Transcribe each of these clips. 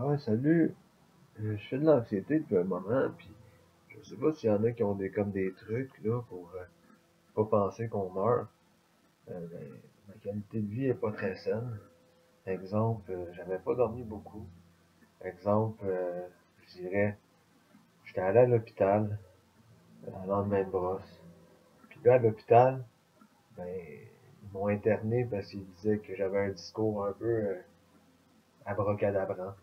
Ah ouais, salut. Je fais de l'anxiété depuis un moment, puis je sais pas s'il y en a qui ont comme des trucs là pour pas penser qu'on meurt. Ben, ma qualité de vie est pas très saine. Exemple, j'avais pas dormi beaucoup. Exemple, je dirais, j'étais allé à l'hôpital le lendemain de brosse. Puis là, à l'hôpital, ben, ils m'ont interné parce qu'ils disaient que j'avais un discours un peu abracadabrant.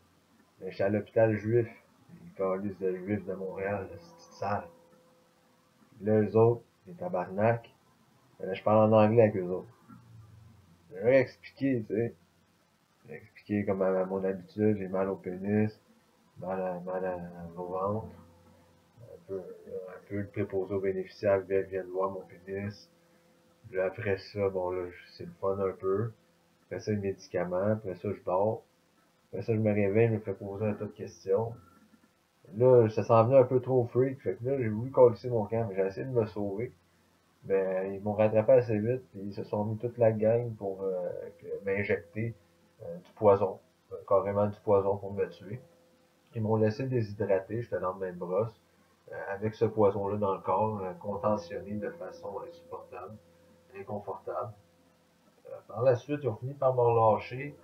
Mais j'étais à l'hôpital juif. Les calices de juifs de Montréal, c'est sale. Là, eux autres, les tabarnak, je parle en anglais avec eux autres. Je leur ai expliqué, tu sais. J'ai expliqué comme à mon habitude, j'ai mal au pénis, au ventre, un peu le préposé aux bénéficiaires viennent voir mon pénis. Puis après ça, bon là, c'est le fun un peu. Après ça, les médicaments, après ça, je dors. Après ça, je me réveille, je me fais poser un tas de questions. Là, ça s'en venait un peu trop freak, fait que là, j'ai voulu coller mon camp, mais j'ai essayé de me sauver. Ben, ils m'ont rattrapé assez vite, puis ils se sont mis toute la gang pour m'injecter du poison, carrément du poison pour me tuer. Ils m'ont laissé déshydrater, j'étais dans le même brosse, avec ce poison-là dans le corps, contentionné de façon insupportable, inconfortable. Par la suite, ils ont fini par m'en lâcher.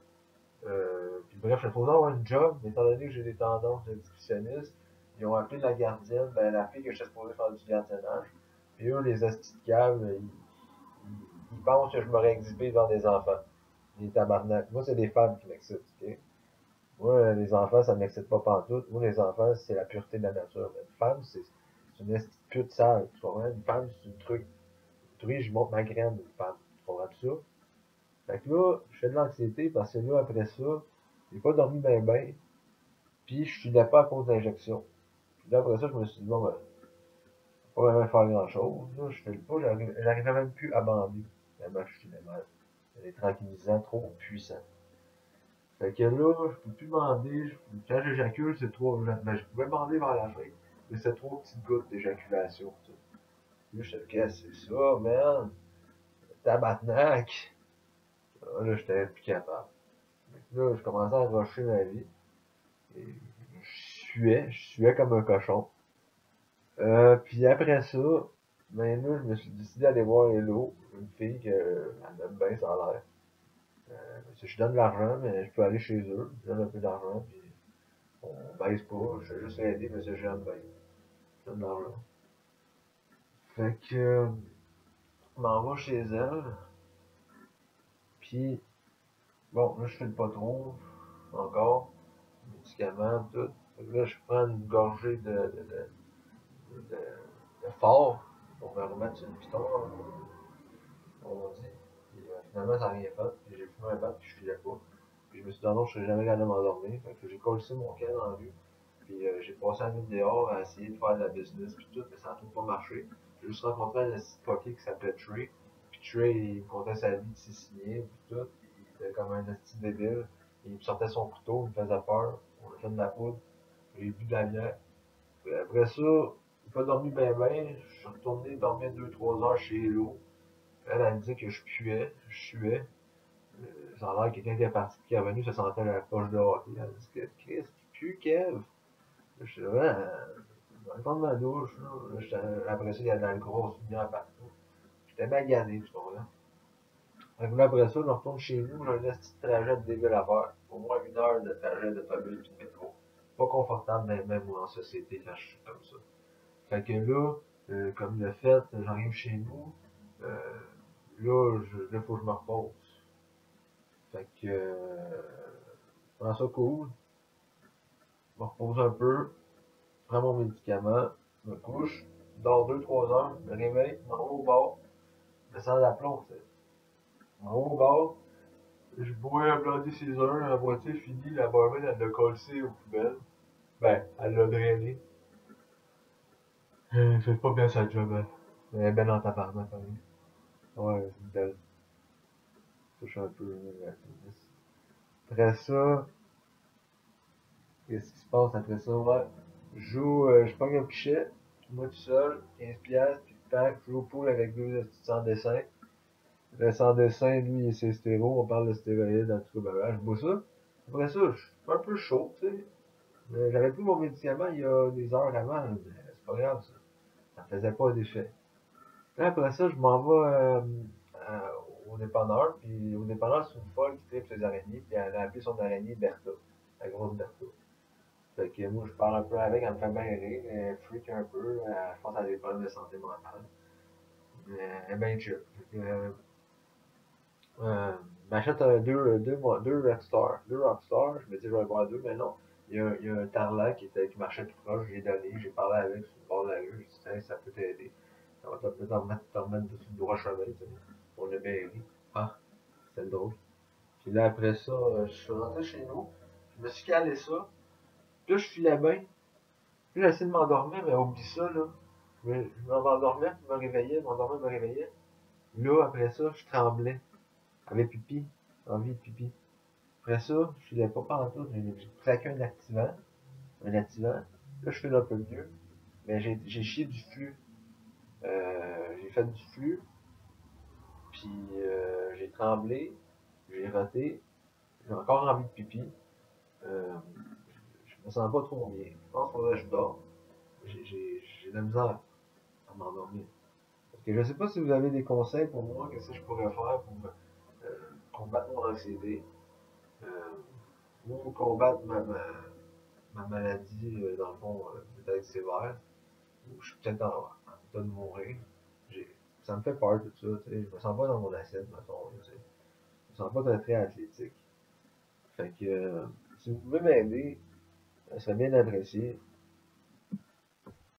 Puis bref, je supposé avoir une job, mais étant donné que j'ai des tendances de discutionniste, ils ont appelé la gardienne, ben la fille que j'étais supposé faire du gardiennage. Puis eux, les hosties de câbles, ils pensent que je m'aurais exhibé devant des enfants. Les tabarnak. Moi, c'est des femmes qui m'excitent, ok? Moi, les enfants, ça m'excite pas pantoute. Moi, les enfants, c'est la pureté de la nature. Mais une femme, c'est une esti de pute sale. Tu comprends? Une femme, c'est une truc. Je monte ma graine, une femme. Tu comprends tout ça? Fait que là, je fais de l'anxiété parce que là, après ça, j'ai pas dormi ben. Puis, je filais pas à cause d'injection. Puis là, après ça, je me suis dit, bon, ben, pas vraiment faire grand chose. Là, je fais le pas, j'arrivais même plus à bander. Tellement je filais mal. Les tranquillisants trop puissants. Fait que là, je peux plus bander. Quand j'éjacule, c'est trop. Ben, je pouvais bander vers la fin. Mais c'est trop petites gouttes d'éjaculation. Là, je te qu'est-ce que c'est ça, man? Tabarnak! Là, j'étais plus capable. Là, je commençais à rusher ma vie. Et je suais comme un cochon. Puis après ça, ben là, je me suis décidé d'aller voir Hello, une fille que elle aime bien, ça a l'air. Je donne de l'argent, mais je peux aller chez eux, je donne un peu d'argent, puis on baisse pas, je fais juste aider, mais j'aime bien. Je donne de l'argent. Fait que, je m'en vais chez elle, puis bon, là, je file pas trop, encore, médicaments, tout. Fait que là, je prends une gorgée de, de fort pour me remettre sur le piton, on dit. Puis finalement, ça n'a rien fait. Puis j'ai fumé un bat, puis je filais pas. Puis je me suis dit, ah non, je serais jamais capable de m'endormir. Fait que j'ai collé mon camp dans la rue. Puis j'ai passé la nuit dehors à essayer de faire de la business, puis tout, mais ça n'a tout pas marché. J'ai juste rencontré un petit pocket qui s'appelait Trey. Puis Trey, il me contait sa vie de Sicilien, puis tout. Il était comme un petit débile. Il me sortait son couteau, il me faisait peur. On a fait de la poudre. J'ai bu de la bière. Puis après ça, j'ai pas dormi ben. Je suis retourné dormir 2 3 heures chez Hello. Elle me dit que je puais, je suais. Ça a l'air que quelqu'un qui est parti qui est revenu, ça sentait la poche de hockey. Elle me dit que Chris, tu pues, Kev. Je suis là, je vais aller prendre ma douche. Après ça, il y a de la grosse lumière partout. J'étais magané, tu comprends? Fait que là, après ça, je retourne chez nous, j'ai un petit trajet de débile à faire. Au moins 1 heure de trajet d'autobus et de métro. Pas confortable, même en société, quand je suis comme ça. Fait que là, comme le fait, j'arrive chez nous, euh, là, faut que je me repose. Fait que, je prends ça cool, je me repose un peu, je prends mon médicament, je me couche, je dors 2 3 heures, je me réveille, je m'en vais au bar, je descends la plombe, je m'en vais au bar, je bois un Bloody Caesar, la moitié finie, la barmaid, elle l'a collé aux poubelles. Ben, elle l'a drainé. Elle fait pas bien sa job, hein. Elle est belle en tabarnak, quand même. Ouais, c'est une belle. Touche un peu la pénis. Après ça, qu'est-ce qui se passe après ça? Ouais. Je pogne un pichet, moi tout seul, 15$, puis tac, je joue au pool avec deux sans dessin. Le sans dessin, lui, c'est stéro, on parle de stéroïdes, en tout cas, ben, je bois ça. Après ça, un peu chaud, tu sais. J'avais pris mon médicament il y a des heures avant, mais c'est pas grave, ça. Ça faisait pas d'effet. Puis après ça, je m'en vais au dépanneur, puis au dépanneur, c'est une folle qui tripe ses araignées, puis elle a appelé son araignée Bertha, la grosse Bertha. Fait que moi, je parle un peu avec, elle me fait bien rire, elle freak un peu, je pense qu'elle a des problèmes de santé mentale. Mais elle est bien chill. Fait que, m'achète deux Rockstar. Deux Rockstar, je me dis, je vais boire deux, mais non. Il y a un tarlac qui marchait tout proche, j'ai donné, j'ai parlé avec sur le bord de la rue, j'ai dit, hey, ça peut t'aider. Ça va peut-être te remettre sur le droit chemin, tu sais. On a bien ri. Ah, c'était drôle. Puis là, après ça, je suis rentré chez nous, je me suis calé ça, puis là, je filais bien. Puis là, j'essayais de m'endormir, mais oublie ça, là. Je m'endormais, puis je me réveillais, m'endormais, me réveillais. Là, après ça, je tremblais. Avec pipi, envie de pipi. Après ça, je filais pas pantoute, j'ai craqué un activant. Un activant. Là, je file un peu mieux. Mais j'ai chié du flux. J'ai fait du flux, puis j'ai tremblé, j'ai roté, j'ai encore envie de pipi. Euh, je me sens pas trop bien. Je pense qu'il faudrait que je dors. J'ai de la misère à m'endormir. Parce que je sais pas si vous avez des conseils pour moi, qu'est-ce que je pourrais faire pour combattre mon anxiété. Euh, ou combattre ma maladie, dans le fond, peut-être sévère, ou je suis peut-être en état de mourir. Ça me fait peur tout ça, tu sais. Je me sens pas dans mon assiette, mettons, tu sais. Je me sens pas très athlétique. Fait que, si vous pouvez m'aider, ça serait bien apprécié.